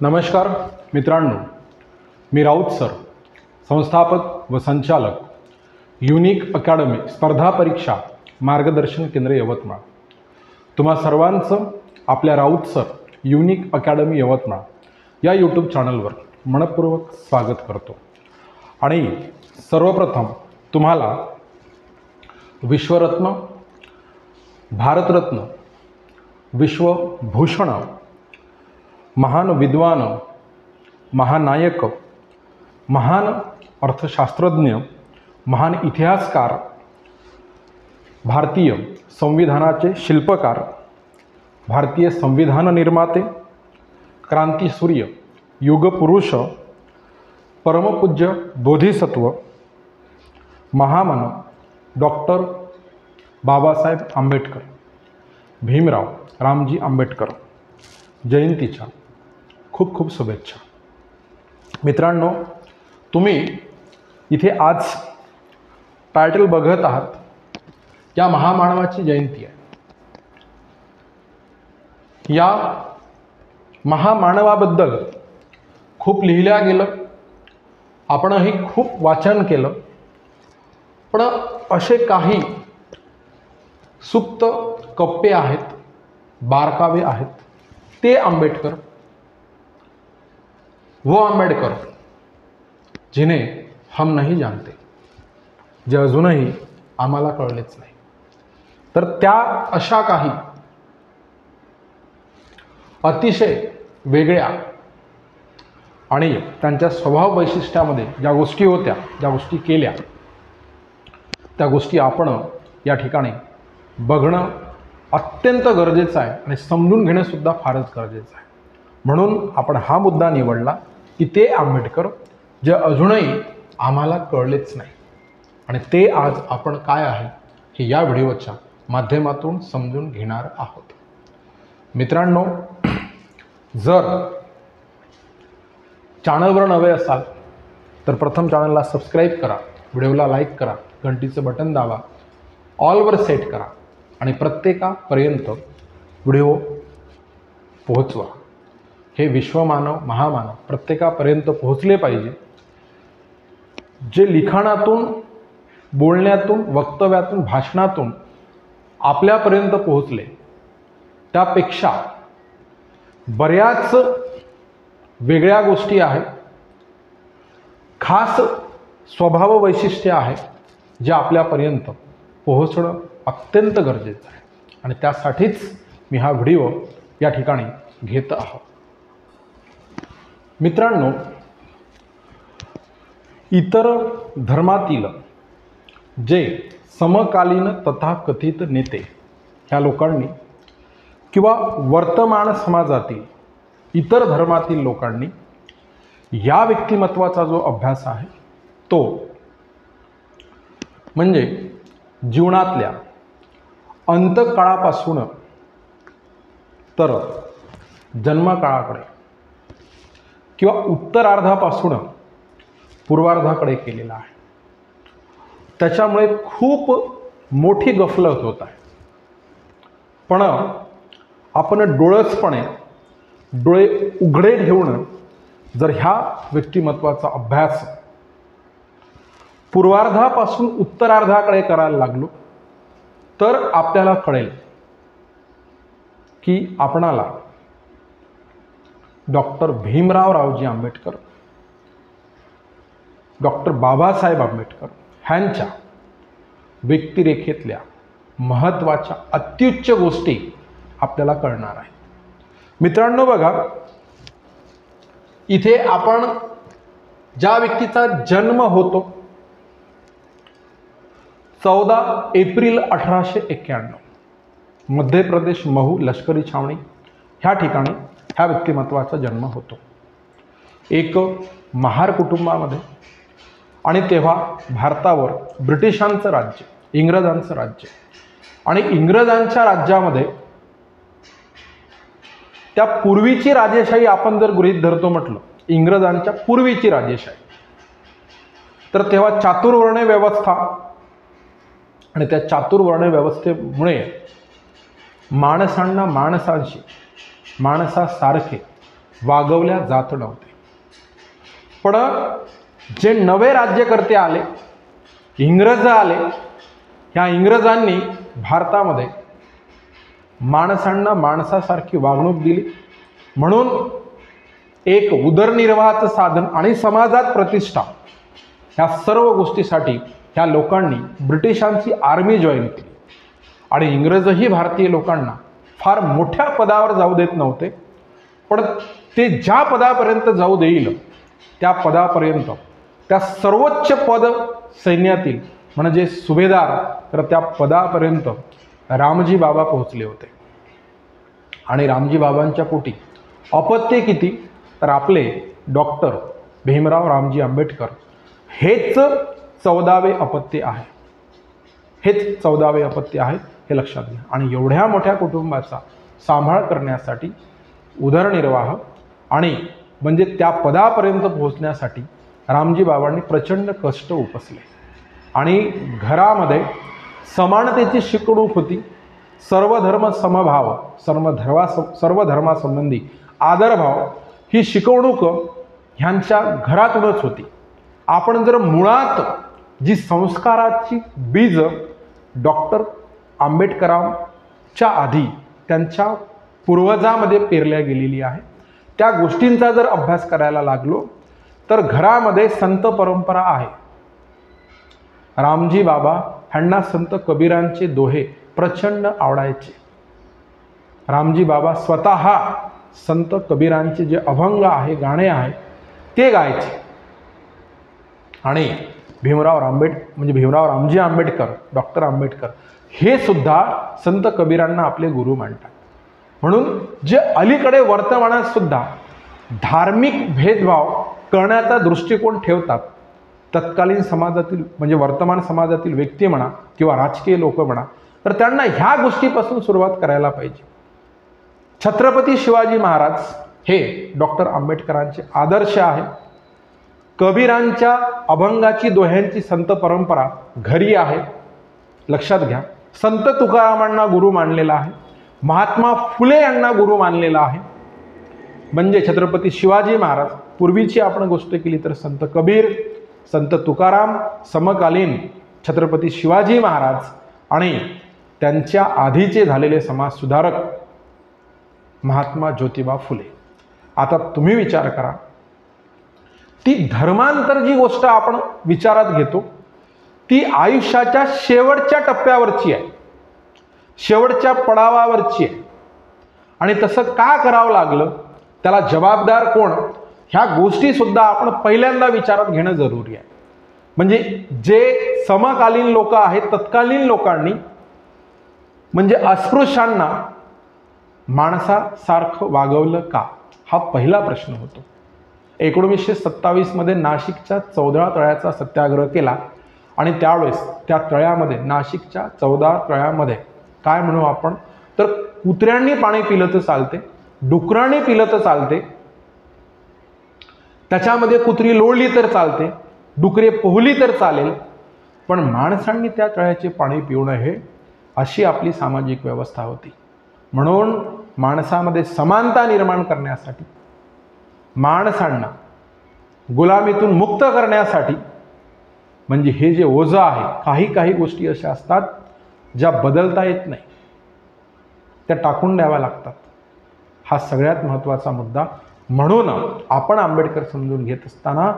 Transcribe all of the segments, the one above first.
नमस्कार मित्रांनो, मी राऊत सर, संस्थापक व संचालक युनिक अकॅडमी स्पर्धा परीक्षा मार्गदर्शन केंद्र यवतमाळ। तुम्हा सर्वांचं आपल्या Raut sir unique academy Yavatmal या यूट्यूब चॅनलवर मनपूर्वक स्वागत करतो। आणि सर्वप्रथम तुम्हाला विश्वरत्न, भारतरत्न, विश्वभूषण, महान विद्वान, महानायक, महान अर्थशास्त्रज्ञ, महान इतिहासकार, भारतीय संविधानाचे शिल्पकार, भारतीय संविधान निर्माते, क्रांतीसूर्य, युगपुरुष, परमपूज्य बोधिसत्व, महामानव डॉक्टर बाबासाहेब आंबेडकर, भीमराव रामजी आंबेडकर जयंतीच्या खूप खूप शुभेच्छा। मित्रांनो, तुम्ही इथे आज टायटल बघत आहात, या महामानवाची जयंती आहे। या महामानवाबद्दल खूप लिहिल्या गेलं, आपणही खूप वाचन केलं, पण असे काही सुप्त कप्पे आहेत, बारकावे आहेत, ते आंबेडकर वो आंबेडकर जिन्हें हम नहीं जानते, जे अजूनही आम्हाला कळलेच नाही। तर त्या अशा काही अतिशय वेगळ्या आणि त्यांच्या स्वभाव वैशिष्ट्यामध्ये ज्या गोष्टी होत्या, ज्या गोष्टी केल्या, त्या गोष्टी आपण या ठिकाणी बघणं अत्यंत गरजेचं आहे आणि समजून घेणं सुद्धा फारच गरजेचं आहे। म्हणून आपण हा मुद्दा निवडला की ते आंबेडकर जे अजूनही आम्हाला कळलेच नाही, आणि ते आज आपण काय आहे हे या व्हिडिओच्या माध्यमातून समजून घेणार आहोत। मित्रांनो, जर चॅनलवर नवे असाल तर प्रथम चॅनलला सबस्क्राईब करा, व्हिडिओला लाईक करा, घंटीचं बटन दाबा, ऑलवर सेट करा आणि प्रत्येकापर्यंत व्हिडिओ पोहोचवा। हे विश्वमानव, महामानव प्रत्येकापर्यंत पोहोचले पाहिजे। जे लिखाणातून, बोलण्यातून, वक्तव्यातून, भाषणातून आपल्यापर्यंत पोहोचले, त्यापेक्षा बऱ्याच वेगळ्या गोष्टी आहेत, खास स्वभाव वैशिष्ट्ये आहेत, जे आपल्यापर्यंत पोहोचणं अत्यंत गरजेचं आहे, आणि त्यासाठीच मी हा व्हिडिओ या ठिकाणी घेत आहोत। मित्रांनो, इतर धर्मातील जे समकालीन तथाकथित नेते ह्या लोकांनी किंवा वर्तमान समाजातील इतर धर्मातील लोकांनी या व्यक्तिमत्वाचा जो अभ्यास आहे तो म्हणजे जीवनातल्या अंतकाळापासून तर जन्मकाळाकडे किंवा उत्तरार्धापासून पूर्वार्धाकडे केलेला आहे। त्याच्यामुळे खूप मोठी गफलत होत आहे। पण आपण डोळे उघडे ठेवून जर ह्या व्यक्तिमत्वाचा अभ्यास पूर्वार्धापासून उत्तरार्धाकडे करायला लागलो तर आपल्याला कळेल की आपणाला डॉक्टर भीमराव रावजी आंबेडकर, डॉक्टर बाबासाहेब आंबेडकर ह्यांच्या व्यक्तिरेखेतल्या महत्त्वाच्या अत्युच्च गोष्टी आपल्याला कळणार आहेत। मित्रांनो बघा, इथे आपण ज्या व्यक्तीचा जन्म होतो 14 एप्रिल 1891 मध्य प्रदेश महू लष्करी छावणी ह्या ठिकाणी ह्या व्यक्तिमत्वाचा जन्म होतो। एक महार कुटुंबामध्ये, आणि तेव्हा भारतावर ब्रिटिशांचं राज्य, इंग्रजांचं राज्य, आणि इंग्रजांच्या राज्यामध्ये त्या पूर्वीची राजेशाही आपण जर गृहीत धरतो म्हटलं, इंग्रजांच्या पूर्वीची राजेशाही, तर तेव्हा चातुर्वर्ण व्यवस्था, आणि त्या चातुर्वर्ण व्यवस्थेमुळे माणसांना माणसांशी, माणसासारखे वागवल्या जात नव्हते. पण जे नवे राज्यकर्ते आले, इंग्रज आले, ह्या इंग्रजांनी भारतामध्ये माणसांना माणसासारखी वागणूक दिली. म्हणून एक उदरनिर्वाहाचं साधन आणि समाजात प्रतिष्ठा ह्या सर्व गोष्टीसाठी ह्या लोकांनी ब्रिटिशांची आर्मी जॉईन केली. आणि इंग्रजही भारतीय लोकांना फार मोठ्या पदावर जाऊ देत नव्हते, पण ते ज्या पदापर्यंत जाऊ देईल त्या पदापर्यंत, त्या सर्वोच्च पद सैन्यातील म्हणजे सुभेदार, तर त्या पदापर्यंत रामजी बाबा पोहोचले होते. आणि रामजी बाबांच्या पोटी अपत्य किती, तर आपले डॉक्टर भीमराव रामजी आंबेडकर हेच 14वे अपत्य आहे. हेच 14वे अपत्य आहे, हे लक्षात घ्या. आणि एवढ्या मोठ्या कुटुंबाचा सांभाळ करण्यासाठी, उदरनिर्वाह आणि म्हणजे त्या पदापर्यंत पोहोचण्यासाठी रामजी बाबांनी प्रचंड कष्ट उपसले. आणि घरामध्ये समानतेची शिकवणूक होती. सर्वधर्म समभाव, सर्व धर्मासंबंधी आदरभाव ही शिकवणूक ह्यांच्या घरातूनच होती. आपण जर मुळात जी संस्काराची बीज डॉक्टर आंबेडकरांच्या आधी त्यांच्या पूर्वजामध्ये पेरल्या गेलेली आहे, त्या गोष्टींचा जर अभ्यास करायला लागलो तर घरामध्ये संत परंपरा आहे. रामजी बाबा ह्यांना संत कबीरांचे दोहे प्रचंड आवडायचे. रामजी बाबा स्वतः संत कबीरांचे जे अभंग आहे, गाणे आहे, ते गायचे. आणि भीमराव रामजी आंबेडकर, डॉक्टर आंबेडकर हे सुद्धा संत कबीरांना आपले गुरु मानतात. म्हणून जे अलीकडे वर्तमानात सुद्धा धार्मिक भेदभाव करण्याचा दृष्टिकोन ठेवतात, तत्कालीन समाजातील म्हणजे वर्तमान समाजातील व्यक्ती म्हणा किंवा राजकीय लोक म्हणा, तर त्यांना ह्या गोष्टीपासून सुरुवात करायला पाहिजे. छत्रपती शिवाजी महाराज हे डॉक्टर आंबेडकरांचे आदर्श आहे. कबीरांच्या अभंगाची, दोह्यांची संत परंपरा घरी आहे, लक्षात घ्या. संत तुकारामांना गुरु मानलेला आहे, महात्मा फुले यांना गुरु मानलेला आहे. म्हणजे छत्रपती शिवाजी महाराज, पूर्वीची आपण गोष्ट केली तर संत कबीर, संत तुकाराम, समकालीन छत्रपती शिवाजी महाराज आणि त्यांच्या आधीचे झालेले समाजसुधारक महात्मा ज्योतिबा फुले. आता तुम्ही विचार करा, ती धर्मांतर जी गोष्ट आपण विचारात घेतो ती आयुष्याच्या शेवटच्या टप्प्यावरची आहे, शेवटच्या पडावावरची आहे. आणि तसं का करावं लागलं, त्याला जबाबदार कोण, ह्या गोष्टी सुद्धा आपण पहिल्यांदा विचारात घेणं जरुरी आहे. म्हणजे जे समकालीन लोक आहेत, तत्कालीन लोकांनी म्हणजे अस्पृश्यांना माणसासारखं वागवलं का, हा पहिला प्रश्न होतो. 1927 मध्ये नाशिकच्या 14 तळ्याचा सत्याग्रह केला आणि त्यावेळेस त्या तळ्यामध्ये, नाशिकच्या 14 तळ्यामध्ये काय म्हणू आपण, तर कुत्र्यांनी पाणी पिलं तर चालते, डुकरांनी पिलं तर चालते, त्याच्यामध्ये कुत्री लोळली तर चालते, डुकरे पोहली तर चालेल, पण माणसांनी त्या तळ्याचे पाणी पिऊ नये, अशी आपली सामाजिक व्यवस्था होती. म्हणून माणसामध्ये समानता निर्माण करण्यासाठी, माणसांना गुलामीतून मुक्त करण्यासाठी, म्हणजे हे जे ओझं आहे, काही गोष्टी अशा असतात ज्या बदलता येत नाही, त्या टाकून द्याव्या लागतात. हा सगळ्यात महत्त्वाचा मुद्दा. म्हणून आपण आंबेडकर समजून घेत असताना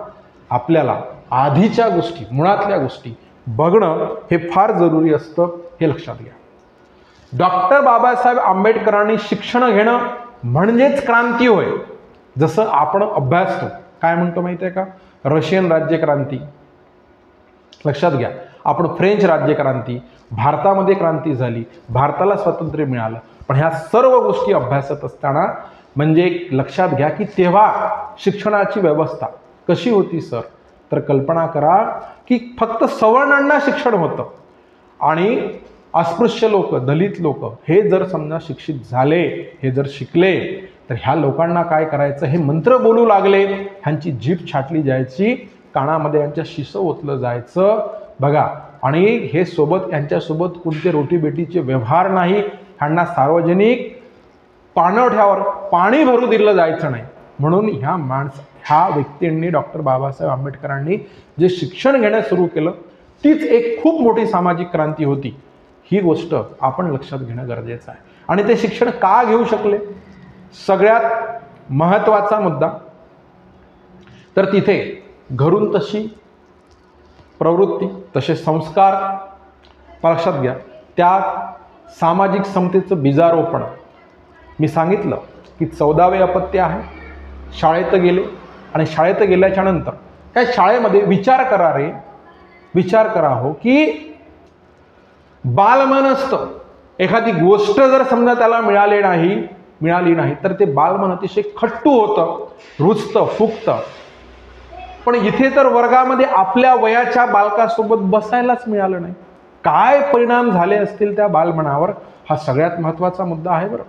आपल्याला आधीच्या गोष्टी, मुळातल्या गोष्टी बघणं हे फार जरुरी असतं, हे लक्षात घ्या. डॉक्टर बाबासाहेब आंबेडकरांनी शिक्षण घेणं म्हणजेच क्रांती होय. जसं आपण अभ्यासतो, काय म्हणतो माहिती आहे का, रशियन राज्यक्रांती, लक्षात घ्या. आपण फ्रेंच राज्यक्रांती, भारतामध्ये क्रांती झाली, भारताला स्वातंत्र्य मिळालं, पण ह्या सर्व गोष्टी अभ्यासत असताना म्हणजे लक्षात घ्या की तेव्हा शिक्षणाची व्यवस्था कशी होती सर, तर कल्पना करा की फक्त सवर्णांना शिक्षण होतं आणि अस्पृश्य लोक, दलित लोक हे जर समजा शिक्षित झाले, हे जर शिकले, तर ह्या लोकांना काय करायचं, हे मंत्र बोलू लागले, ह्यांची जीभ छाटली जायची, कानामध्ये यांच्या शिसं ओतलं जायचं बघा. आणि हे सोबत यांच्यासोबत कोणते रोटीबेटीचे व्यवहार नाही, ह्यांना सार्वजनिक पाणवठ्यावर पाणी भरू दिलं जायचं नाही. म्हणून ह्या व्यक्तींनी डॉक्टर बाबासाहेब आंबेडकरांनी जे शिक्षण घेणं सुरू केलं तीच एक खूप मोठी सामाजिक क्रांती होती। ही गोष्ट आपण लक्षात घेणं गरजेचं आहे। आणि ते शिक्षण का घेऊ शकले, सगळ्यात महत्त्वाचा मुद्दा तर तिथे घरून तशी प्रवृत्ती तसे संस्कार लक्षात घ्या, त्या सामाजिक समतेचं बीजारोपण। मी सांगितलं की 14वे अपत्य आहे, शाळेत गेले आणि शाळेत गेल्याच्या नंतर त्या शाळेमध्ये विचार करा हो की बालमन असतं, एखादी गोष्ट जर समजा त्याला मिळाली नाही तर ते बालमन अतिशय खट्टू होतं, रुजतं, फुगतं। पण इथे तर वर्गामध्ये आपल्या वयाच्या बालकासोबत बसायलाच मिळालं नाही। काय परिणाम झाले असतील त्या बालमनावर, हा सगळ्यात महत्त्वाचा मुद्दा आहे बरं।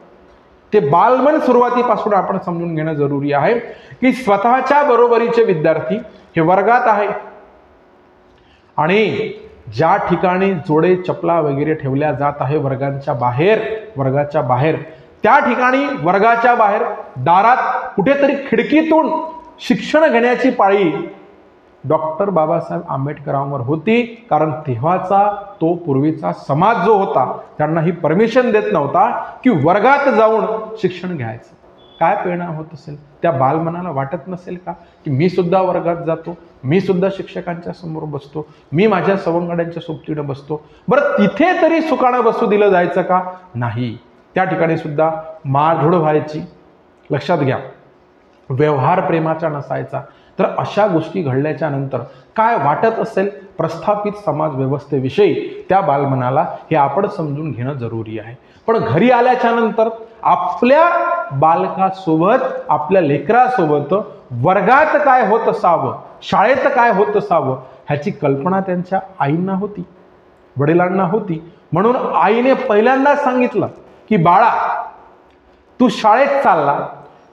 ते बालमन सुरुवातीपासून आपण समजून घेणं जरुरी आहे की स्वतःच्या बरोबरीचे विद्यार्थी हे वर्गात आहे आणि ज्या ठिकाणी जोडे चपला वगैरे ठेवल्या जात आहे वर्गाच्या बाहेर, त्या ठिकाणी वर्गाच्या बाहेर दारात कुठेतरी खिडकीतून शिक्षण घेण्याची पाळी डॉक्टर बाबासाहेब आंबेडकरांवर होती। कारण तेव्हाचा तो पूर्वीचा समाज जो होता त्यांना ही परमिशन देत नव्हता की वर्गात जाऊन शिक्षण घ्यायचं। काय परिणाम होत असेल त्या बालमनाला, वाटत नसेल का की मी सुद्धा वर्गात जातो, मी सुद्धा शिक्षकांच्या समोर बसतो, मी माझ्या सवंगड्यांच्या सोबतीने बसतो। बरं तिथे तरी सुखानं बसू दिलं जायचं का? नाही, त्या ठिकाणी सुद्धा मारझोड व्हायची। लक्षात घ्या, व्यवहार प्रेमाचा नसायचा। तर अशा गोष्टी घडल्याच्या नंतर काय वाटत असेल प्रस्थापित समाज व्यवस्थेविषयी त्या बालमनाला, हे आपण समजून घेणं जरुरी आहे। पण घरी आल्याच्या नंतर आपल्या बालकासोबत, आपल्या लेकरासोबत वर्गात काय होत असावं, शाळेत काय होत असावं ह्याची कल्पना त्यांच्या आईंना होती, वडिलांना होती। म्हणून आईने पहिल्यांदा सांगितलं की बाळा, तू शाळेत चालला,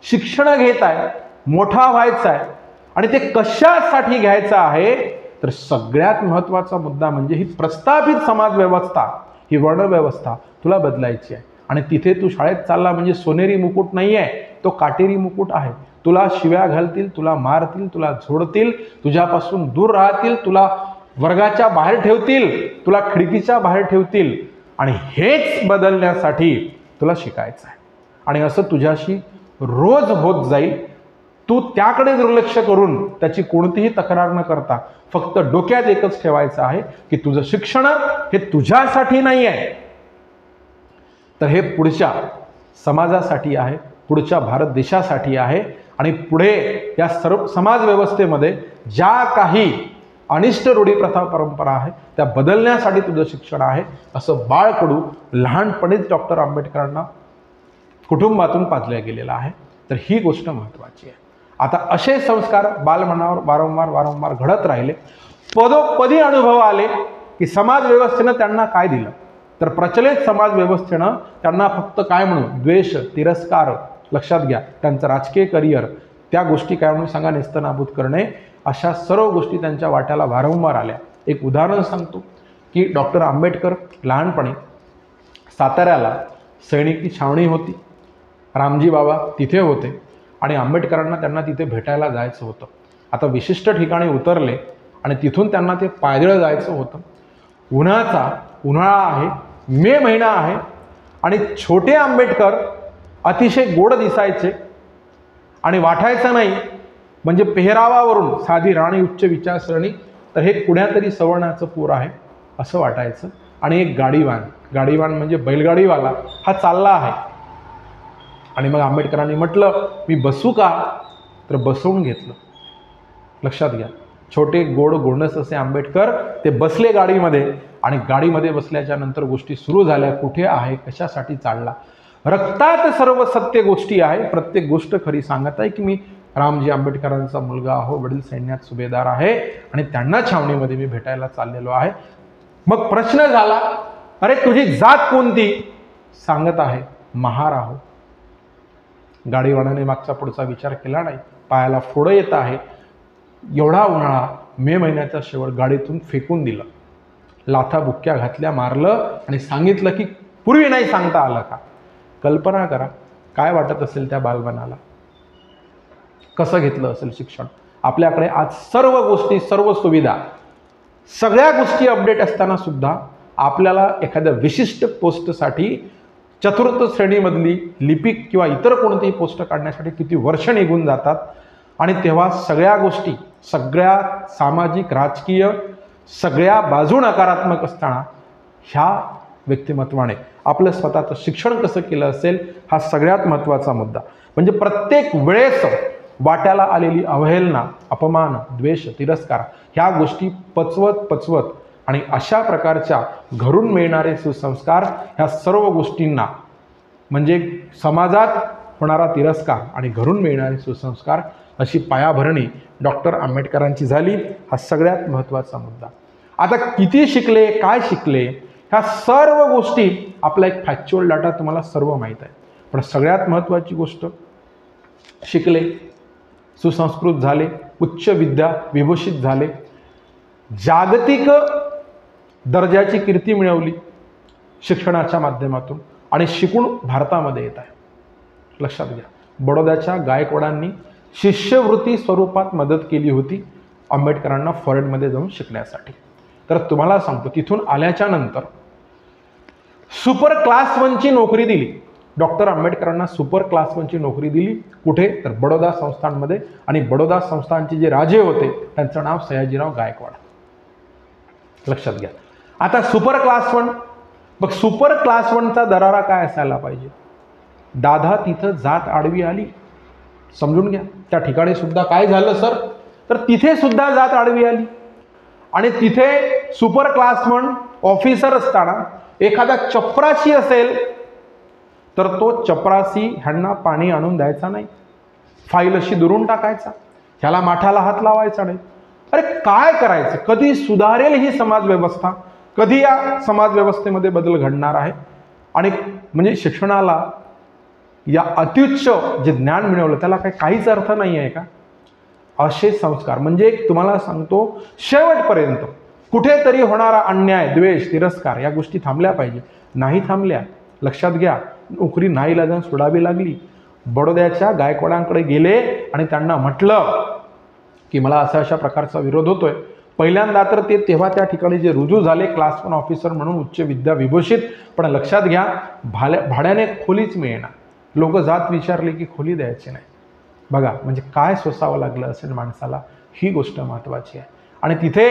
शिक्षण घेत आहे, मोठा व्हायचा आहे आणि ते कशासाठी घ्यायचं आहे तर सगळ्यात महत्त्वाचा मुद्दा म्हणजे ही प्रस्थापित समाज व्यवस्था, ही वर्णव्यवस्था तुला बदलायची आहे। आणि तिथे तू शाळेत चालला म्हणजे सोनेरी मुकुट नाही आहे, तो काटेरी मुकुट आहे। तुला शिव्या घालतील, तुला मारतील, तुला झोडतील, तुझ्यापासून दूर राहतील, तुला वर्गाच्या बाहेर ठेवतील, तुला खिडकीच्या बाहेर ठेवतील आणि हेच बदलण्यासाठी तुला शिकायचं आहे। आणि असं तुझ्याशी रोज होत जाईल। तू त्याकडे दुर्लक्ष करून त्याची कोणतीही तक्रार न करता फक्त डोक्यात एकच ठेवायचं आहे की तुझं शिक्षण हे तुझ्यासाठी नाही आहे, तर हे पुढच्या समाजासाठी आहे, पुढच्या भारत देशासाठी आहे। आणि पुढे या सर्व समाज व्यवस्थेमध्ये ज्या काही अनिष्ट रूढी प्रथा परंपरा आहे त्या बदलण्यासाठी तुझं शिक्षण आहे, असं बाळकडू लहानपणीच डॉक्टर आंबेडकरांना कुटुंबातून पाजल्या गेलेलं आहे। तर ही गोष्ट महत्त्वाची आहे। आता असे संस्कार बालमनावर वारंवार घडत राहिले, पदोपदी अनुभव आले की समाज व्यवस्थेनं त्यांना काय दिलं तर प्रचलित समाज व्यवस्थेनं त्यांना फक्त काय म्हणून द्वेष, तिरस्कार, लक्षात घ्या त्यांचं राजकीय करिअर, त्या गोष्टी काय म्हणून सांगा, नेस्तनाबूत करणे, अशा सर्व गोष्टी त्यांच्या वाट्याला वारंवार आल्या। एक उदाहरण सांगतो की डॉक्टर आंबेडकर लहानपणी साताऱ्याला सैनिकी छावणी होती, रामजी बाबा तिथे होते आणि आंबेडकरांना त्यांना तिथे भेटायला जायचं होतं। आता विशिष्ट ठिकाणी उतरले आणि तिथून त्यांना ते पायदळ जायचं होतं। उन्हाळा आहे, मे महिना आहे आणि छोटे आंबेडकर अतिशय गोड दिसायचे आणि वाटायचं नाही म्हणजे पेहरावावरून साधी राणी उच्च विचारसरणी, तर हे कुण्यातरी सवर्णाचं पोर आहे असं वाटायचं। आणि एक गाडीवान म्हणजे बैलगाडीवाला हा चालला आहे आणि मग आंबेडकरांनी म्हटलं मी बसू का, तर बसवून घेतलं। लक्षात घ्या, छोटे गोंडस असे आंबेडकर ते बसले गाडीमध्ये आणि गाडीमध्ये बसल्याच्या नंतर गोष्टी सुरू झाल्या, कुठे आहे, कशासाठी चालला, रक्तात सर्व सत्य गोष्टी आहे, प्रत्येक गोष्ट खरी सांगत आहे की मी रामजी आंबेडकरांचा मुलगा आहो, वडील सैन्यात सुभेदार आहे आणि त्यांना छावणीमध्ये मी भेटायला चाललेलो आहे। मग प्रश्न झाला, अरे तुझी जात कोणती, सांगत आहे महार आहो। गाडीवानाने मागचा पुढचा विचार केला नाही, पायाला फोडं येत आहे, एवढा उन्हाळा, मे महिन्याचा शेवट, गाडीतून फेकून दिलं, लाथा बुक्क्या घातल्या, मारलं आणि सांगितलं की पूर्वी नाही सांगता आलं का। कल्पना करा काय वाटत असेल त्या बालमनाला। कसं घेतलं असेल शिक्षण. आपल्याकडे आज सर्व गोष्टी, सर्व सुविधा, सगळ्या गोष्टी अपडेट असताना सुद्धा आपल्याला एखाद्या विशिष्ट पोस्टसाठी चतुर्थ श्रेणीमधली लिपिक किंवा इतर कोणतीही पोस्ट काढण्यासाठी किती वर्ष निघून जातात. आणि तेव्हा सगळ्या गोष्टी, सगळ्या सामाजिक, राजकीय सगळ्या बाजू नकारात्मक असताना ह्या व्यक्तिमत्वाने आपलं स्वतःचं शिक्षण कसं केलं असेल हा सगळ्यात महत्त्वाचा मुद्दा. म्हणजे प्रत्येक वेळेस वाट्याला आलेली अवहेलना, अपमान, द्वेष, तिरस्कार ह्या गोष्टी पचवत आणि अशा प्रकारच्या घरून मिळणारे सुसंस्कार ह्या सर्व गोष्टींना, म्हणजे समाजात होणारा तिरस्कार आणि घरून मिळणारे सुसंस्कार, अशी पायाभरणी डॉक्टर आंबेडकरांची झाली. हा सगळ्यात महत्त्वाचा मुद्दा. आता किती शिकले, काय शिकले, ह्या सर्व गोष्टी आपला एक फॅक्च्युअल डाटा तुम्हाला सर्व माहीत आहे. पण सगळ्यात महत्त्वाची गोष्ट, शिकले, सुसंस्कृत झाले, उच्च विद्या विभूषित झाले, जागतिक दर्जाची कीर्ती मिळवली शिक्षणाच्या माध्यमातून आणि शिकून भारतामध्ये येत आहे. लक्षात घ्या, बडोद्याच्या गायकवाडांनी शिष्यवृत्ती स्वरूपात मदत केली होती आंबेडकरांना फॉरेनमध्ये जाऊन शिकण्यासाठी. तर तुम्हाला सांगतो, तिथून आल्याच्या नंतर सुपर क्लास 1ची नोकरी दिली. डॉक्टर आंबेडकरांना सुपर क्लास 1ची नोकरी दिली. कुठे? तर बडोदा संस्थानमध्ये. आणि बडोदा संस्थानचे जे राजे होते त्यांचं नाव सयाजीराव गायकवाड. लक्षात घ्या. आता सुपर क्लास 1, मग सुपर क्लास 1चा दरारा काय असायला पाहिजे? दादा तिथं जात आडवी आली. समजून घ्या, त्या ठिकाणी सुद्धा काय झालं सर, तर तिथे सुद्धा जात आडवी आली. आणि तिथे सुपर क्लास 1 ऑफिसर असताना एखादा चपराशी असेल तर तो चपरासी ह्यांना पाणी आणून द्यायचा नाही, फाईल अशी दुरून टाकायचा, ह्याला माठाला हात लावायचा नाही. अरे काय करायचं? कधी सुधारेल ही समाज व्यवस्था? कधी या समाज व्यवस्थेमध्ये बदल घडणार आहे? आणि म्हणजे शिक्षणाला या अत्युच्च जे ज्ञान मिळवलं त्याला काहीच अर्थ नाही आहे का? असे संस्कार, म्हणजे तुम्हाला सांगतो, शेवटपर्यंत कुठेतरी होणारा अन्याय, द्वेष, तिरस्कार या गोष्टी थांबल्या पाहिजे. नाही थांबल्या. लक्षात घ्या, नोकरी नाईलाजाने सोडावी लागली. बडोद्याच्या गायकवाडांकडे गेले आणि त्यांना म्हटलं की मला अशा प्रकारचा विरोध होतोय. पहिल्यांदा तर ते तेव्हा त्या ठिकाणी जे रुजू झाले क्लास 1 ऑफिसर म्हणून, उच्च विद्या विभूषित. पण लक्षात घ्या, भाड्याने खोलीच मिळेना. लोक जात विचारले की खोली द्यायची नाही. बघा म्हणजे काय सोसावं लागलं असेल माणसाला, ही गोष्ट महत्त्वाची आहे. आणि तिथे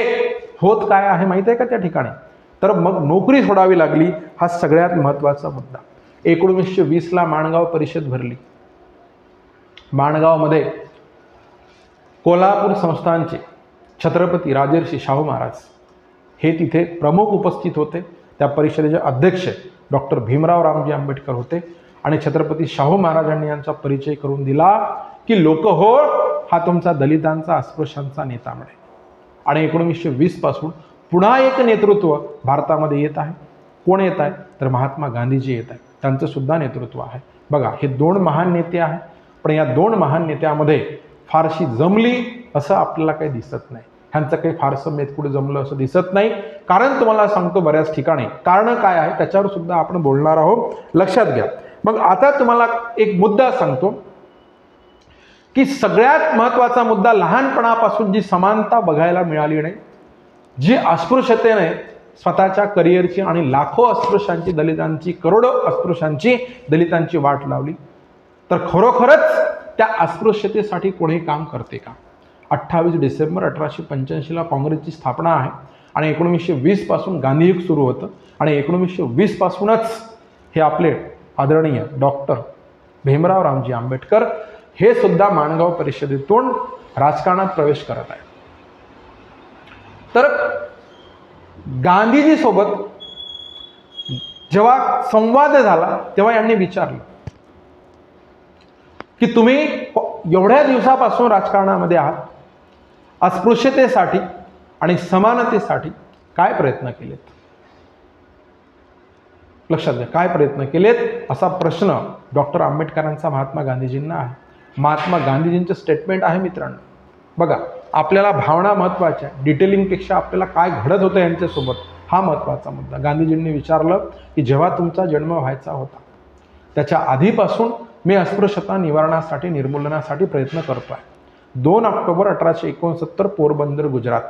होत काय आहे माहिती आहे का त्या ठिकाणी? तर मग नोकरी सोडावी लागली. हा सगळ्यात महत्त्वाचा मुद्दा. 1920ला माणगाव परिषद भरली. माणगावमध्ये कोल्हापूर संस्थानचे छत्रपती राजर्षी शाहू महाराज हे तिथे प्रमुख उपस्थित होते. त्या परिषदेचे अध्यक्ष डॉक्टर भीमराव रामजी आंबेडकर होते. आणि छत्रपती शाहू महाराजांनी यांचा परिचय करून दिला की लोक हो, हा तुमचा दलितांचा, अस्पृश्यांचा नेता मिळेल. आणि 1920 पासून पुन्हा एक नेतृत्व भारतामध्ये येत आहे. कोण येत आहे? तर महात्मा गांधीजी येत आहे. त्यांचं सुद्धा नेतृत्व आहे. बघा, हे 2 महान नेते आहेत. पण या 2 महान नेत्यामध्ये फारशी जमली असं आपल्याला काही दिसत नाही. ह्यांचं काही फारसं मेतकूड जमलं असं दिसत नाही. कारण तुम्हाला सांगतो, बऱ्याच ठिकाणी कारणं काय आहे त्याच्यावर सुद्धा आपण बोलणार आहोत. लक्षात घ्या. मग आता तुम्हाला एक मुद्दा सांगतो की सगळ्यात महत्त्वाचा मुद्दा, लहानपणापासून जी समानता बघायला मिळाली नाही, जी अस्पृश्यतेने स्वतःच्या करिअरची आणि लाखो अस्पृश्यांची, दलितांची, करोडो अस्पृश्यांची, दलितांची वाट लावली, तर खरोखरच त्या अस्पृश्यतेसाठी कोणी काम करते का? 28 डिसेंबर 1885ला काँग्रेसची स्थापना आहे. आणि 1920 पासून गांधीयुग सुरू होतं. आणि 1920 पासूनच हे आपले आदरणीय डॉक्टर भीमराव रामजी आंबेडकर हे सुद्धा माणगाव परिषदेतून राजकारणात प्रवेश करत आहे. तर गांधीजी सोबत जेव्हा संवाद झाला तेव्हा यांनी विचारलं की तुम्ही एवढ्या दिवसापासून राजकारणामध्ये आहात, अस्पृश्यतेसाठी आणि समानतेसाठी काय प्रयत्न केलेत? लक्षात घ्या, काय प्रयत्न केलेत असा प्रश्न डॉक्टर आंबेडकरांचा महात्मा गांधीजींना आहे. महात्मा गांधीजींचं स्टेटमेंट आहे मित्रांनो. बघा, आपल्याला भावना महत्त्वाच्या, डिटेलिंगपेक्षा आपल्याला काय घडत होतं यांच्यासोबत हा महत्त्वाचा मुद्दा. गांधीजींनी विचारलं की जेव्हा तुमचा जन्म व्हायचा होता त्याच्या आधीपासून मी अस्पृश्यता निवारणासाठी, निर्मूलनासाठी प्रयत्न करतो आहे. 2 ऑक्टोबर 1869 पोरबंदर गुजरात,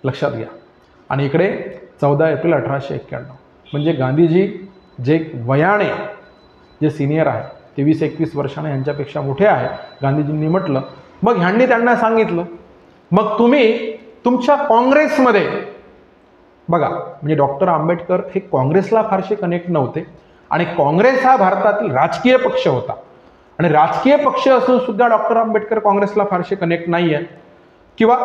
लक्षात घ्या. आणि इकडे 14 एप्रिल 1891. म्हणजे गांधीजी जे वयाने जे सिनियर आहे 23-21 वर्षाने यांच्यापेक्षा मोठे आहे, गांधीजींनी म्हटलं, मग ह्यांनी त्यांना सांगितलं, मग तुम्ही तुमच्या काँग्रेसमध्ये बघा, म्हणजे डॉक्टर आंबेडकर हे काँग्रेसला फारसे कनेक्ट नव्हते आणि काँग्रेस हा भारतातील राजकीय पक्ष होता आणि राजकीय पक्ष असून सुद्धा डॉक्टर आंबेडकर काँग्रेसला फारसे कनेक्ट नाही आहे किंवा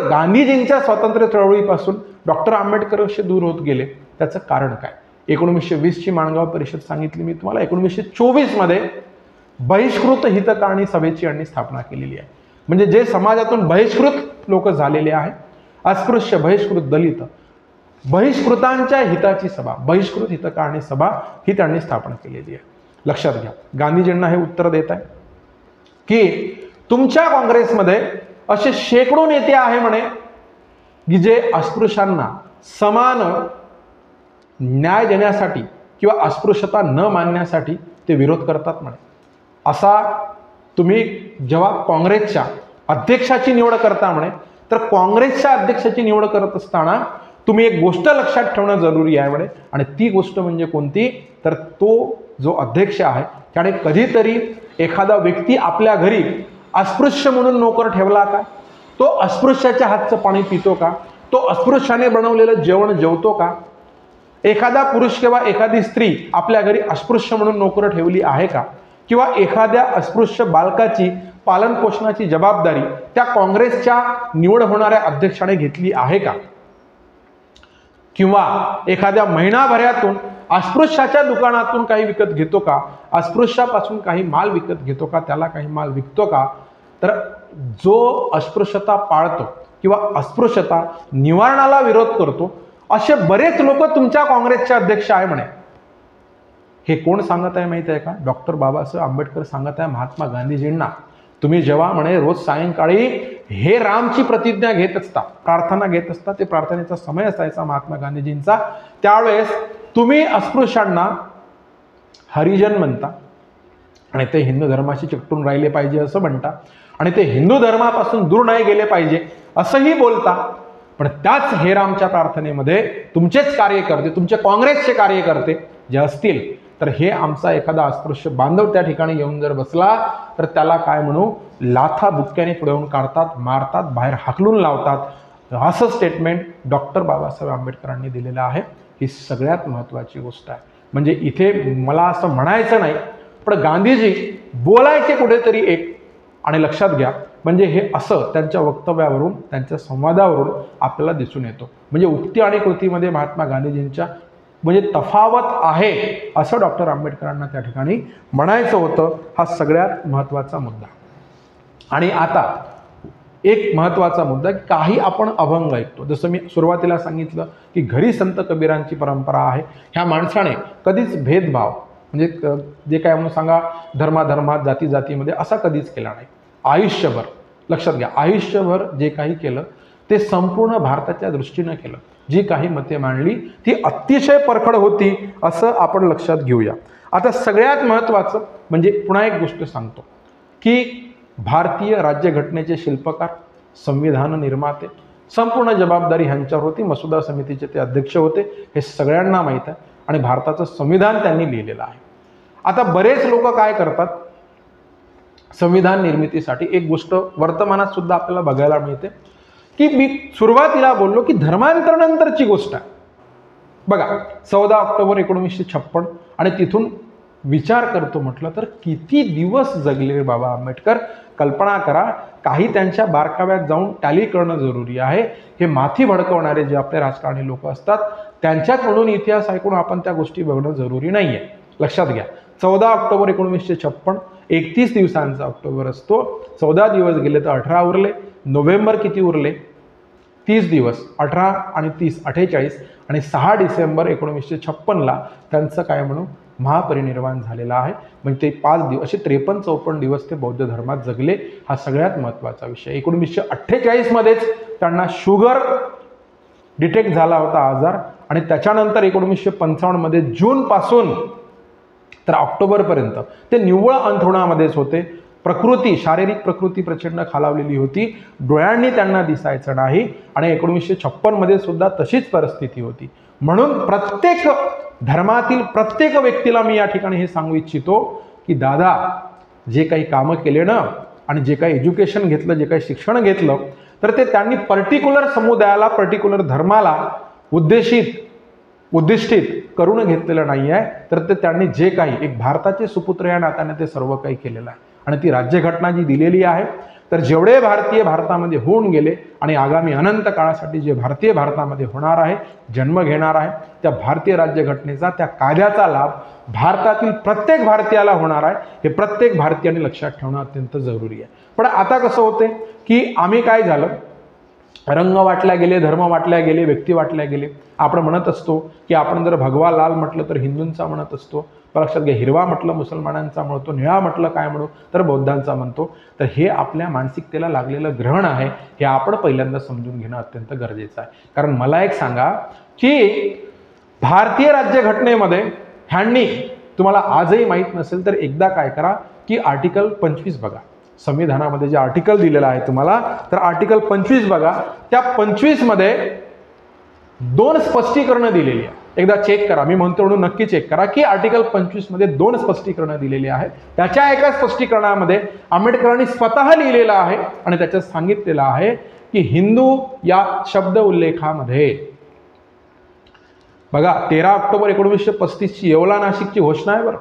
गांधीजींच्या स्वातंत्र्य चळवळीपासून डॉक्टर आंबेडकर असे दूर होत गेले. त्याचं कारण काय? 1920ची माणगाव परिषद सांगितली मी तुम्हाला. 1924 मध्ये बहिष्कृत हितकारणी सभेची यांनी स्थापना केलेली आहे. म्हणजे जे समाजातून बहिष्कृत लोक झालेले आहे, अस्पृश्य, बहिष्कृत, दलित, बहिष्कृतांच्या हिताची सभा, बहिष्कृत हितकारणी सभा ही त्यांनी स्थापना केलेली आहे. लक्षात घ्या. गांधीजींना हे उत्तर देत आहे की तुमच्या काँग्रेसमध्ये असे शेकडो नेते आहे म्हणे की जे अस्पृश्यांना समान न्याय देण्यासाठी किंवा अस्पृश्यता न मानण्यासाठी ते विरोध करतात म्हणे. असा तुम्ही जेव्हा काँग्रेसच्या अध्यक्षाची निवड करता म्हणे, तर काँग्रेसच्या अध्यक्षाची निवड करत असताना तुम्ही एक गोष्ट लक्षात ठेवणं जरुरी आहे म्हणे. आणि ती गोष्ट म्हणजे कोणती? तर तो जो अध्यक्ष आहे त्याने कधीतरी एखादा व्यक्ती आपल्या घरी अस्पृश्य म्हणून नोकर ठेवला का? तो अस्पृश्याच्या हातचं पाणी पितो का? तो अस्पृश्याने बनवलेलं जेवण जेवतो का? एखादा पुरुष किंवा एखादी स्त्री आपल्या घरी अस्पृश्य म्हणून नोकर ठेवली आहे का? किंवा एखाद्या अस्पृश्य बालकाची पालन पोषणाची जबाबदारी त्या काँग्रेसच्या निवड होणाऱ्या अध्यक्षाने घेतली आहे का? किंवा एखाद्या महिनाभरातून अस्पृश्याच्या दुकानातून काही विकत घेतो का? अस्पृश्यापासून काही माल विकत घेतो का? त्याला काही माल विकतो का? तर जो अस्पृश्यता पाळतो किंवा अस्पृश्यता निवारणाला विरोध करतो असे बरेच लोक तुमच्या काँग्रेसचे अध्यक्ष आहे म्हणे. हे कोण सांगत आहे माहिती आहे का? डॉक्टर बाबासाहेब आंबेडकर सांगत आहे महात्मा गांधीजींना. तुम्ही जेव्हा म्हणे रोज सायंकाळी हे रामची प्रतिज्ञा घेत असता, प्रार्थना घेत असता, ते प्रार्थनेचा समय असायचा महात्मा गांधीजींचा, त्यावेळेस तुम्ही अस्पृश्यांना हरिजन म्हणता आणि ते हिंदू धर्माशी चिकटून राहिले पाहिजे असं म्हणता आणि ते हिंदू धर्मापासून दूर नाही गेले पाहिजे असंही बोलता. पण त्याच हे रामच्या प्रार्थनेमध्ये तुमचेच कार्यकर्ते, तुमचे काँग्रेसचे कार्यकर्ते जे असतील, तर हे आमचा एखादा अस्पृश्य बांधव त्या ठिकाणी येऊन जर बसला तर त्याला काय म्हणू, लाथा बुक्क्याने पुढे येऊन काढतात, मारतात, बाहेर हाकलून लावतात. असं स्टेटमेंट डॉक्टर बाबासाहेब आंबेडकरांनी दिलेलं आहे. ही सगळ्यात महत्त्वाची गोष्ट आहे. म्हणजे इथे मला असं म्हणायचं नाही, पण गांधीजी बोलायचे कुठेतरी एक. आणि लक्षात घ्या, म्हणजे हे असं त्यांच्या वक्तव्यावरून, त्यांच्या संवादावरून आपल्याला दिसून येतो. म्हणजे उक्ती आणि कृतीमध्ये महात्मा गांधीजींच्या म्हणजे तफावत आहे असं डॉक्टर आंबेडकरांना त्या ठिकाणी म्हणायचं होतं. हा सगळ्यात महत्त्वाचा मुद्दा. आणि आता एक महत्त्वाचा मुद्दा, काही आपण अभंग ऐकतो. जसं मी सुरुवातीला सांगितलं की घरी संत कबीरांची परंपरा आहे. ह्या माणसाने कधीच भेदभाव म्हणजे जे काय म्हणून सांगा धर्माधर्मात, जाती जातीमध्ये असा कधीच केला नाही. आयुष्यभर, लक्षात घ्या, आयुष्यभर जे काही केलं ते संपूर्ण भारताच्या दृष्टीनं केलं. जी काही मते मांडली ती अतिशय परखड होती असं आपण लक्षात घेऊया. आता सगळ्यात महत्त्वाचं म्हणजे पुन्हा एक गोष्ट सांगतो की भारतीय राज्यघटनेचे शिल्पकार, संविधान निर्माते, संपूर्ण जबाबदारी ह्यांच्यावर होती. मसुदा समितीचे ते अध्यक्ष होते, हे सगळ्यांना माहीत आहे. आणि भारताचं संविधान त्यांनी लिहिलेलं आहे. आता बरेच लोक काय करतात, संविधान निर्मितीसाठी एक गोष्ट वर्तमानात सुद्धा आपल्याला बघायला मिळते की मी सुरुवातीला बोललो की धर्मांतरानंतरची गोष्ट आहे. बघा 14 ऑक्टोबर 1956 आणि तिथून विचार करतो म्हटलं तर किती दिवस जगले रे बाबा आंबेडकर. कल्पना करा, काही त्यांच्या बारकाव्यात जाऊन टॅली करणं जरुरी आहे. हे माथी भडकवणारे जे आपले राजकारणी लोक असतात त्यांच्याकडून इतिहास ऐकून आपण त्या गोष्टी बघणं जरुरी नाही आहे. लक्षात घ्या, 14 ऑक्टोबर 1956 31 दिवसांचा ऑक्टोबर असतो. 14 दिवस गेले तर 18 उरले. नोव्हेंबर किती उरले? 30 दिवस. 18 आणि 30 48 आणि 6 डिसेंबर 1956ला त्यांचं काय म्हणू महापरिनिर्वाण झालेलं आहे. म्हणजे ते 5 दिवस असे 53-54 दिवस ते बौद्ध धर्मात जगले. हा सगळ्यात महत्त्वाचा विषय. 1948 मध्येच त्यांना शुगर डिटेक्ट झाला होता आजार आणि त्याच्यानंतर 1955 मध्ये जूनपासून तर ऑक्टोबरपर्यंत ते निव्वळ अंथरुणामध्येच होते. प्रकृती, शारीरिक प्रकृती प्रचंड खालावलेली होती, डोळ्यांनी त्यांना दिसायचं नाही आणि 1956 मध्ये सुद्धा तशीच परिस्थिती होती. म्हणून प्रत्येक धर्मातील प्रत्येक व्यक्तीला मी या ठिकाणी हे सांगू इच्छितो की दादा, जे काही कामं केले ना आणि जे काही एज्युकेशन घेतलं, जे काही शिक्षण घेतलं, तर ते त्यांनी पर्टिक्युलर समुदायाला, पर्टिक्युलर धर्माला उद्दिष्टित करून घेतलेलं नाही आहे. तर ते त्यांनी जे काही एक भारताचे सुपुत्र या नात्याने ते सर्व काही केलेलं आहे आणि ती राज्यघटना जी दिलेली आहे, तर जेवढे भारतीय भारतामध्ये होऊन गेले आणि आगामी अनंत काळासाठी जे भारतीय भारतामध्ये होणार आहे, जन्म घेणार आहे, त्या भारतीय राज्यघटनेचा, त्या कायद्याचा लाभ भारतातील प्रत्येक भारतीयाला होणार आहे, हे प्रत्येक भारतीयाने लक्षात ठेवणं अत्यंत जरुरी आहे. पण आता कसं होते की आम्ही काय झालं, रंग वाटल्या गेले, धर्म वाटल्या गेले, व्यक्ती वाटल्या गेले. आपण म्हणत असतो की आपण जर भगवा लाल म्हटलं तर हिंदूंचा म्हणत असतो, लक्षात घ्या, हिरवा म्हटलं मुसलमानांचा म्हणतो, निळा म्हटलं काय म्हणू तर बौद्धांचा म्हणतो. तर हे आपल्या मानसिकतेला लागलेलं ग्रहण आहे, हे आपण पहिल्यांदा समजून घेणं अत्यंत गरजेचं आहे. कारण मला एक सांगा की भारतीय राज्यघटनेमध्ये ह्यांनी, तुम्हाला आजही माहीत नसेल तर एकदा काय करा की आर्टिकल 25 बघा, संविधानामध्ये जे आर्टिकल दिलेलं आहे तुम्हाला, तर आर्टिकल 25 बघा. त्या 25 मध्ये 2 स्पष्टीकरणं दिलेली आहे. एकदा चेक करा, मी म्हणतो म्हणून नक्की चेक करा की आर्टिकल 25 मध्ये 2 स्पष्टीकरणं दिलेली आहेत. त्याच्या एका स्पष्टीकरणामध्ये आंबेडकरांनी स्वतः लिहिलेलं आहे आणि त्याच्यात सांगितलेलं आहे की हिंदू या शब्द उल्लेखामध्ये, बघा 13 ऑक्टोबर 1935 ची येवला नाशिकची घोषणा आहे. बरं,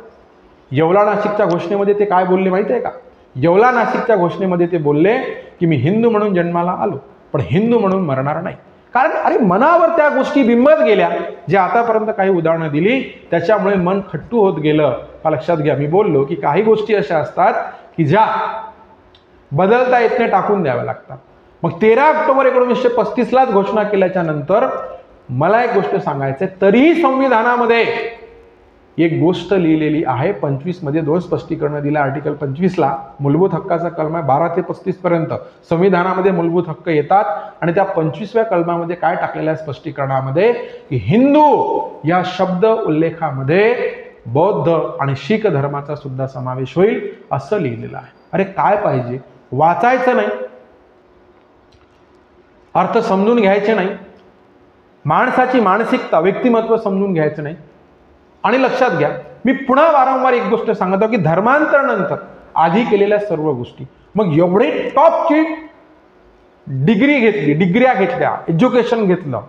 येवला नाशिकच्या घोषणेमध्ये ते काय बोलले माहिती आहे का? येवला नाशिकच्या घोषणेमध्ये ते बोलले की मी हिंदू म्हणून जन्माला आलो, पण हिंदू म्हणून मरणार नाही. कारण अरे मनावर त्या गोष्टी बिंबत गेल्या, जे आतापर्यंत काही उदाहरणं दिली त्याच्यामुळे मन खट्टू होत गेलं. लक्षात घ्या, मी बोललो की काही गोष्टी अशा असतात की ज्या बदलता येत नाही, टाकून द्याव्या लागतात. मग 13 ऑक्टोबर 1935 लाच घोषणा केल्याच्या नंतर मला एक गोष्ट सांगायचं आहे, तरीही संविधानामध्ये एक गोष्ट लिहिलेली आहे. 25 मध्ये 2 स्पष्टीकरणं दिलं. आर्टिकल 25 ला मूलभूत हक्काचा कलम आहे, 12 ते 35 पर्यंत संविधानामध्ये मूलभूत हक्क येतात आणि त्या 25व्या कलमामध्ये काय टाकलेलं आहे स्पष्टीकरणामध्ये की हिंदू या शब्द उल्लेखामध्ये बौद्ध आणि शीख धर्माचा सुद्धा समावेश होईल असं लिहिलेलं आहे. अरे काय पाहिजे, वाचायचं नाही, अर्थ समजून घ्यायचे नाही, माणसाची मानसिकता, व्यक्तिमत्व समजून घ्यायचं नाही. आणि लक्षात घ्या, मी पुन्हा वारंवार एक गोष्ट सांगतो की धर्मांतरानंतर आधी केलेल्या सर्व गोष्टी, मग एवढे टॉपची डिग्री घेतली, डिग्र्या घेतल्या, एज्युकेशन घेतलं,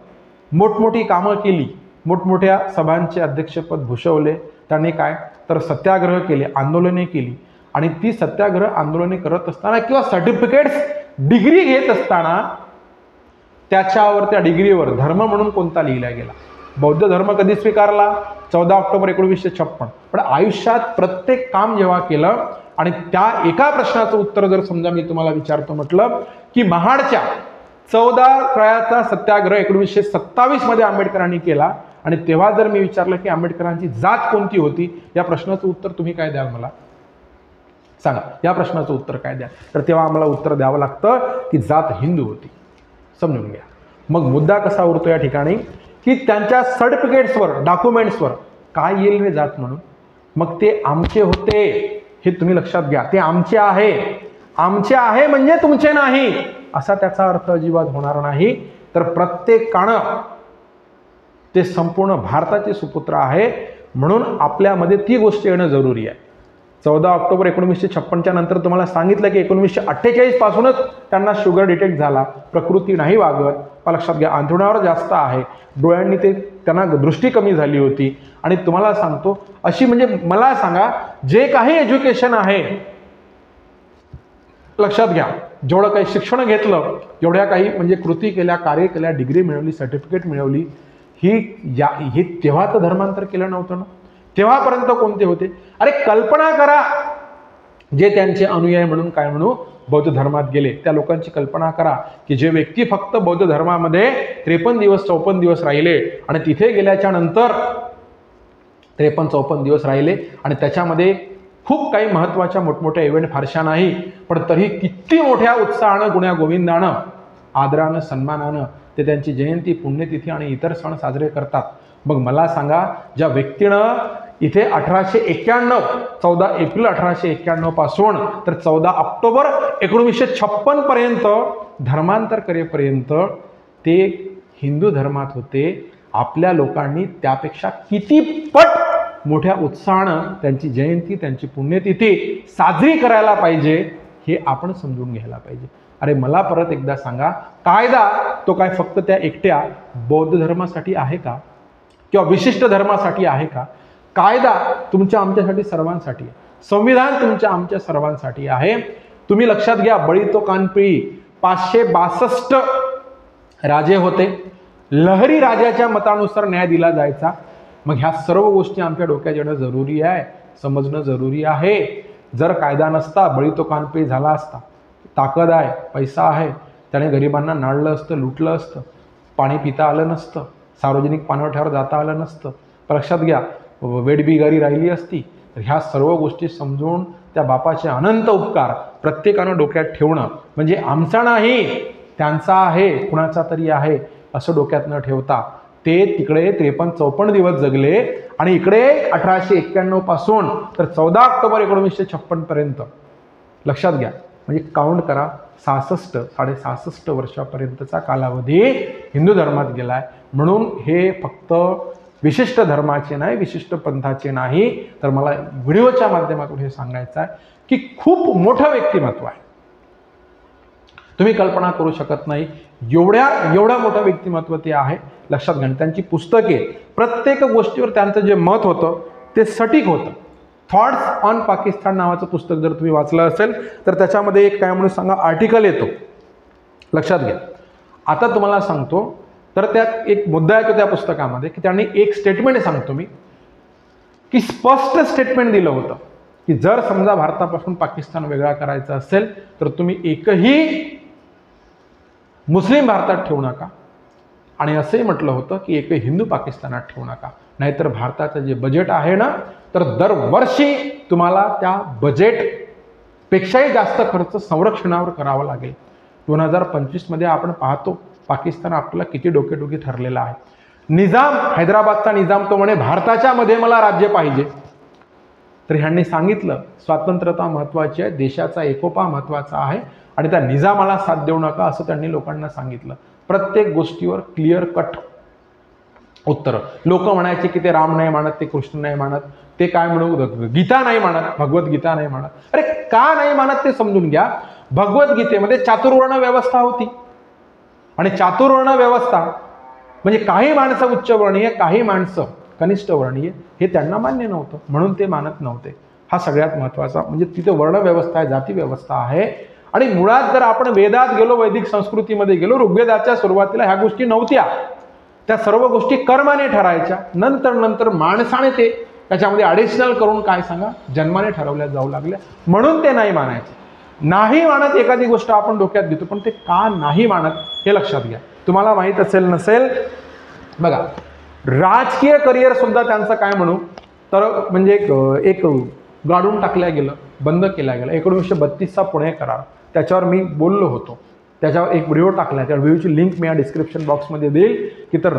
मोठमोठी कामं केली, मोठमोठ्या सभांचे अध्यक्षपद भूषवले, त्यांनी काय तर सत्याग्रह केले, आंदोलने केली. आणि ती सत्याग्रह आंदोलने करत असताना किंवा सर्टिफिकेट्स डिग्री घेत असताना त्याच्यावर, त्या डिग्रीवर धर्म म्हणून कोणता लिहिला गेला? बौद्ध धर्म कधी स्वीकारला? 14 ऑक्टोबर 1956. पण आयुष्यात प्रत्येक काम जेव्हा केलं आणि त्या एका प्रश्नाचं उत्तर जर समजा मी तुम्हाला विचारतो म्हटलं की महाडच्या 14 कळ्याचा सत्याग्रह 1927 मध्ये आंबेडकरांनी केला आणि तेव्हा जर मी विचारलं की आंबेडकरांची जात कोणती होती, या प्रश्नाचं उत्तर तुम्ही काय द्याल मला सांगा? या प्रश्नाचं उत्तर काय द्याल? तर तेव्हा आम्हाला उत्तर द्यावं लागतं की जात हिंदू होती. समजून घ्या. मग मुद्दा कसा उरतो या ठिकाणी की त्यांच्या सर्टिफिकेट्सवर, डॉक्युमेंट्सवर काय येईल रे जात म्हणून? मग ते आमचे होते हे तुम्ही लक्षात घ्या. ते आमचे आहे, आमचे आहे म्हणजे तुमचे नाही असा त्याचा अर्थ अजिबात होणार नाही. तर प्रत्येकानं ते संपूर्ण भारताचे सुपुत्र आहे म्हणून आपल्यामध्ये ती गोष्ट येणं जरुरी आहे. 14 ऑक्टोबर 1956च्या नंतर तुम्हाला सांगितलं की 1948 पासूनच त्यांना शुगर डिटेक्ट झाला, प्रकृती नाही वागत, लक्षात घ्या, अंथरुणावर जास्त आहे, डोळ्यांनी त्यांना दृष्टी कमी झाली होती. आणि तुम्हाला सांगतो अशी, म्हणजे मला सांगा, जे काही एज्युकेशन आहे, लक्षात घ्या, जेवढं काही शिक्षण घेतलं, जेवढ्या काही म्हणजे कृती केल्या, कार्य केल्या, डिग्री मिळवली, सर्टिफिकेट मिळवली, हे तेव्हा तर धर्मांतर केलं नव्हतं ना. तेव्हापर्यंत कोणते होते? अरे कल्पना करा, जे त्यांचे अनुयायी म्हणून काय म्हणू बौद्ध धर्मात गेले त्या लोकांची कल्पना करा की जे व्यक्ती फक्त बौद्ध धर्मामध्ये 53 दिवस 54 दिवस राहिले आणि तिथे गेल्याच्या नंतर 53-54 दिवस राहिले आणि त्याच्यामध्ये खूप काही महत्त्वाच्या मोठमोठ्या इव्हेंट फारशा नाही, पण तरी किती मोठ्या उत्साहानं, गुण्या गोविंदानं, आदरानं, सन्मानानं ते त्यांची जयंती, पुण्यतिथी आणि इतर सण साजरे करतात. मग मला सांगा, ज्या व्यक्तीनं इथे 1891 14 एप्रिल 1891 पासून तर 14 ऑक्टोबर 1956 पर्यंत धर्मांतर करेपर्यंत ते हिंदू धर्मात होते. आपल्या लोकांनी त्यापेक्षा किती पट मोठ्या उत्साहानं त्यांची जयंती, त्यांची पुण्यतिथी साजरी करायला पाहिजे हे आपण समजून घ्यायला पाहिजे. अरे मला परत एकदा सांगा, कायदा तो काय फक्त त्या एकट्या बौद्ध धर्मासाठी आहे का किंवा विशिष्ट धर्मासाठी आहे का? कायदा तुमच्या आमच्यासाठी सर्वांसाठी आहे. संविधान तुमच्या आमच्या सर्वांसाठी आहे. तुम्ही लक्षात घ्या, बळी तो कानपिळी 562 राजे होते. लहरी राजाच्या मतानुसार न्याय दिला जायचा. मग ह्या सर्व गोष्टी आमच्या डोक्यात येणं जरुरी आहे, समजणं जरुरी आहे. जर कायदा नसता, बळी तो कानपिळी झाला असता, ताकद आहे, पैसा आहे, त्याने गरिबांना नाळलं असतं, लुटलं असतं, पाणी पिता आलं नसतं, सार्वजनिक पाणवठ्यावर जाता आलं नसतं, लक्षात घ्या वेडबिगारी राहिली असती. तर ह्या सर्व गोष्टी समजून त्या बापाचे अनंत उपकार प्रत्येकानं डोक्यात ठेवणं, म्हणजे आमचा नाही त्यांचा आहे, कुणाचा तरी आहे असं डोक्यात न ठेवता ते तिकडे 53-54 दिवस जगले आणि इकडे 1891 पासून तर 14 ऑक्टोबर 1956 पर्यंत. लक्षात घ्या, म्हणजे काउंट करा, 66-66.5 वर्षापर्यंतचा कालावधी हिंदू धर्मात गेलाय. म्हणून हे फक्त विशिष्ट धर्माचे नाही, विशिष्ट पंथाचे नाही, तर मला व्हिडिओच्या माध्यमातून हे सांगायचं आहे की खूप मोठं व्यक्तिमत्व आहे. तुम्ही कल्पना करू शकत नाही एवढं मोठं व्यक्तिमत्व ते आहे. लक्षात घ्या, त्यांची पुस्तके प्रत्येक गोष्टीवर त्यांचं जे मत होतं ते सटीक होतं. थॉट्स ऑन पाकिस्तान नावाचं पुस्तक जर तुम्ही वाचलं असेल तर त्याच्यामध्ये एक काय म्हणून सांगा आर्टिकल येतो. लक्षात घ्या, आता तुम्हाला सांगतो, तर त्यात एक मुद्दा येतो त्या पुस्तकामध्ये की त्यांनी एक स्टेटमेंट सांगतो मी, की स्पष्ट स्टेटमेंट दिलं होतं की जर समजा भारतापासून पाकिस्तान वेगळा करायचा असेल तर तुम्ही एकही मुस्लिम भारतात ठेवू नका, आणि असंही म्हटलं होतं की एकही हिंदू पाकिस्तानात ठेवू नका, नाहीतर भारताचं जे बजेट आहे ना, तर दरवर्षी तुम्हाला त्या बजेटपेक्षाही जास्त खर्च संरक्षणावर करावा लागेल. 2025 मध्ये आपण पाहतो पाकिस्तान आपल्याला किती डोकेडोकी ठरलेला आहे. निजाम, हैदराबादचा निजाम तो म्हणे भारताच्या मध्ये मला राज्य पाहिजे. तर ह्यांनी सांगितलं स्वातंत्र्यता महत्त्वाची आहे, देशाचा एकोपा महत्त्वाचा आहे आणि त्या निजामाला साथ देऊ नका असं त्यांनी लोकांना सांगितलं. प्रत्येक गोष्टीवर क्लिअर कट उत्तर. लोक म्हणायचे की ते राम नाही मानत, ते कृष्ण नाही मानत, ते काय म्हणू गीता नाही मानत, भगवद्गीता नाही मानत. अरे का नाही मानत ते समजून घ्या. भगवद्गीतेमध्ये चातुर्वर्ण व्यवस्था होती आणि चातुर्वर्ण व्यवस्था म्हणजे काही माणसं उच्चवर्णीय, काही माणसं कनिष्ठ वर्णीय हे त्यांना मान्य नव्हतं, म्हणून ते मानत नव्हते. हा सगळ्यात महत्त्वाचा, म्हणजे तिथे वर्ण व्यवस्था आहे, जाती व्यवस्था आहे. आणि मुळात जर आपण वेदात गेलो, वैदिक संस्कृतीमध्ये गेलो, ऋग्वेदाच्या सुरुवातीला ह्या गोष्टी नव्हत्या. त्या सर्व गोष्टी कर्माने ठरायच्या. नंतर माणसाने ते त्याच्यामध्ये ॲडिशनल करून काय सांगा जन्माने ठरवल्या जाऊ लागल्या, म्हणून ते नाही मानायचे. नाही मानत एखादी गोष्ट आपण डोक्यात घेतो, पण ते का नाही मानत हे लक्षात घ्या. तुम्हाला माहीत असेल नसेल बघा, राजकीय करिअर सुद्धा त्यांचं काय म्हणू तर म्हणजे एक गाडून टाकल्या गेलं, बंद केल्या गेलं. 1932चा पुणे करार, त्याच्यावर मी बोललो होतो, त्याच्यावर एक व्हिडिओ टाकला, त्या व्हिडिओची लिंक मी या डिस्क्रिप्शन बॉक्समध्ये देईल की तर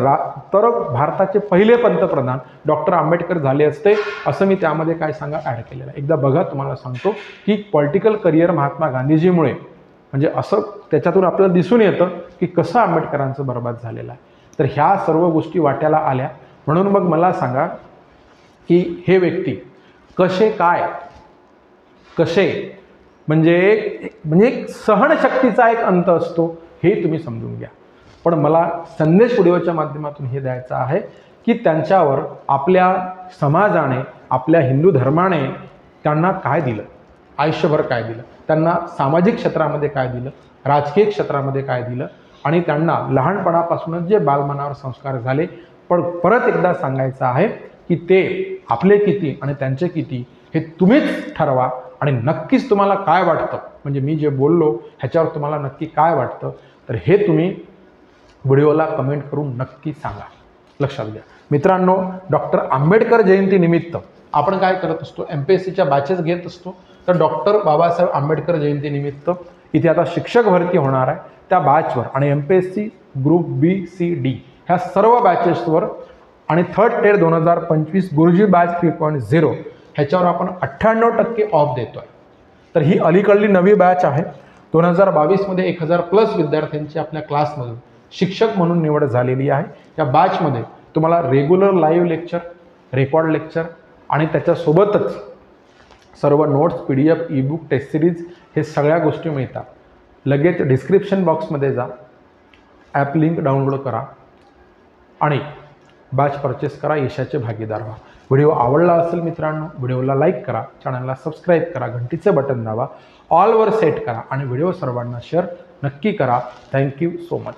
भारताचे पहिले पंतप्रधान डॉक्टर आंबेडकर झाले असते असं मी त्यामध्ये काय सांगा ॲड केलेलं आहे. एकदा बघा, तुम्हाला सांगतो की पॉलिटिकल करिअर महात्मा गांधीजीमुळे म्हणजे असं त्याच्यातून आपल्याला दिसून येतं की कसं आंबेडकरांचं बरबाद झालेलं आहे. तर ह्या सर्व गोष्टी वाट्याला आल्या. म्हणून मग मला सांगा की हे व्यक्ती कसे म्हणजे सहनशक्तीचा एक अंत असतो हे तुम्ही समजून घ्या. पण मला संदेश व्हिडिओच्या माध्यमातून हे द्यायचं आहे की त्यांच्यावर आपल्या समाजाने, आपल्या हिंदू धर्माने त्यांना काय दिलं, आयुष्यभर काय दिलं, त्यांना सामाजिक क्षेत्रामध्ये काय दिलं, राजकीय क्षेत्रामध्ये काय दिलं, आणि त्यांना लहानपणापासूनच जे बालमनावर संस्कार झाले. पण परत एकदा सांगायचं आहे की ते आपले किती आणि त्यांचे किती हे तुम्हीच ठरवा. आणि नक्कीच तुम्हाला काय वाटतं, म्हणजे मी जे बोललो ह्याच्यावर तुम्हाला नक्की काय वाटतं, तर हे तुम्ही व्हिडिओला कमेंट करून नक्की सांगा. लक्षात घ्या मित्रांनो, डॉक्टर आंबेडकर जयंतीनिमित्त आपण काय करत असतो, MPSCच्या बॅचेस घेत असतो. तर डॉक्टर बाबासाहेब आंबेडकर जयंतीनिमित्त इथे आता शिक्षक भरती होणार आहे, त्या बॅचवर आणि MPSC group B, C, D ह्या सर्व बॅचेसवर आणि थर्ड टेर 2025 गुरुजी बॅच 3.0 ह्याच्यावर आपण 98% ऑफ देतो आहे. तर ही अलीकडली नवी बॅच आहे. 2022मध्ये 1000+ विद्यार्थ्यांची आपल्या क्लासमधून शिक्षक म्हणून निवड झालेली आहे. या बॅचमध्ये तुम्हाला regular live lecture, record lecture आणि त्याच्यासोबतच सर्व notes, PDF, ebook, test series हे सगळ्या गोष्टी मिळतात. लगेच डिस्क्रिप्शन बॉक्समध्ये जा, ॲप लिंक डाउनलोड करा आणि बॅच परचेस करा, यशाचे भागीदार व्हा. व्हिडिओ आवडला असेल मित्रांनो, व्हिडिओला लाईक करा, चॅनलला सबस्क्राईब करा, घंटीचं बटन दाबा, ऑलवर सेट करा आणि व्हिडिओ सर्वांना शेअर नक्की करा. Thank you so much.